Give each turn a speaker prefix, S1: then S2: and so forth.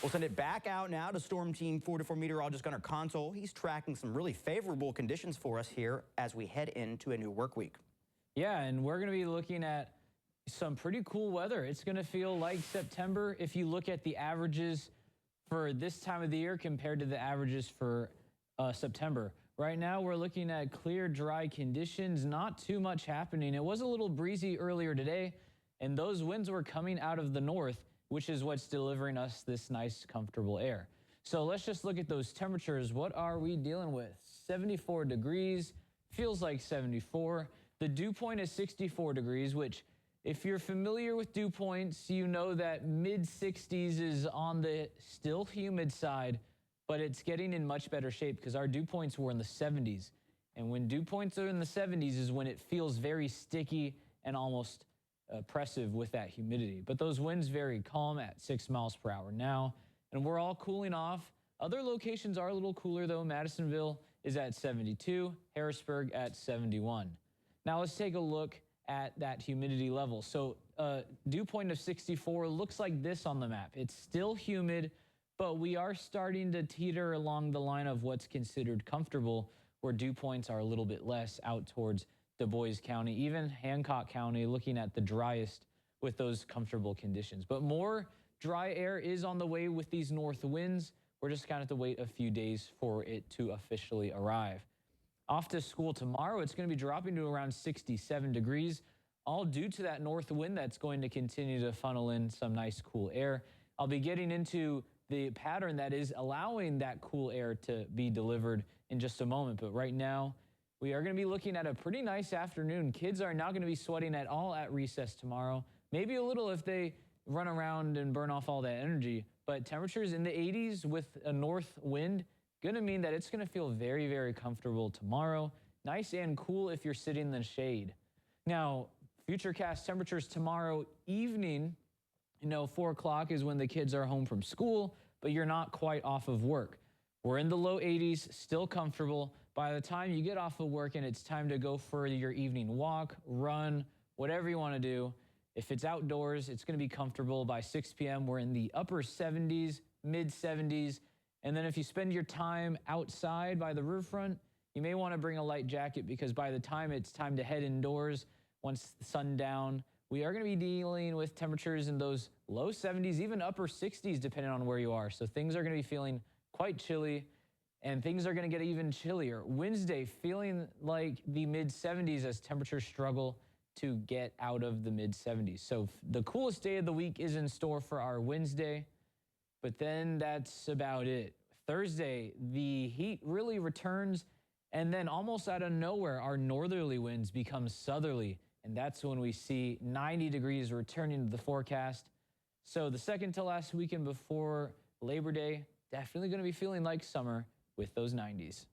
S1: We'll send it back out now to Storm Team 44 meteorologist Gunnar Console. He's tracking some really favorable conditions for us here as we head into a new work week.
S2: Yeah, and we're going to be looking at some pretty cool weather. It's going to feel like September if you look at the averages for this time of the year compared to the averages for September. Right now, we're looking at clear, dry conditions, not too much happening. It was a little breezy earlier today, and those winds were coming out of the north, which is what's delivering us this nice, comfortable air. So let's just look at those temperatures. What are we dealing with? 74 degrees, feels like 74. The dew point is 64 degrees, which if you're familiar with dew points, you know that mid-60s is on the still humid side, but it's getting in much better shape because our dew points were in the 70s. And when dew points are in the 70s is when it feels very sticky and almost oppressive with that humidity. But those winds very calm at 6 miles per hour now, and we're all cooling off. Other locations are a little cooler though. Madisonville is at 72, Harrisburg at 71. Now let's take a look at that humidity level. So dew point of 64 looks like this on the map. It's still humid, but we are starting to teeter along the line of what's considered comfortable, where dew points are a little bit less out towards Du Bois County, even Hancock County, looking at the driest with those comfortable conditions. But more dry air is on the way with these north winds. We're just going to have to wait a few days for it to officially arrive. Off to school tomorrow, it's going to be dropping to around 67 degrees, all due to that north wind that's going to continue to funnel in some nice cool air. I'll be getting into the pattern that is allowing that cool air to be delivered in just a moment. But right now, we are going to be looking at a pretty nice afternoon. Kids are not going to be sweating at all at recess tomorrow. Maybe a little if they run around and burn off all that energy. But temperatures in the 80s with a north wind going to mean that it's going to feel very, very comfortable tomorrow. Nice and cool if you're sitting in the shade. Now, futurecast temperatures tomorrow evening, 4 o'clock is when the kids are home from school, but you're not quite off of work. We're in the low 80s, still comfortable. By the time you get off of work and it's time to go for your evening walk, run, whatever you want to do, if it's outdoors, it's going to be comfortable. By 6 p.m., we're in the upper 70s, mid 70s. And then if you spend your time outside by the riverfront, you may want to bring a light jacket because by the time it's time to head indoors, once the sundown, we are going to be dealing with temperatures in those low 70s, even upper 60s, depending on where you are. So things are going to be feeling quite chilly, and things are going to get even chillier. Wednesday, feeling like the mid-70s as temperatures struggle to get out of the mid-70s. So the coolest day of the week is in store for our Wednesday, but then that's about it. Thursday, the heat really returns, and then almost out of nowhere, our northerly winds become southerly, and that's when we see 90 degrees returning to the forecast. So the second to last weekend before Labor Day, definitely going to be feeling like summer with those 90s.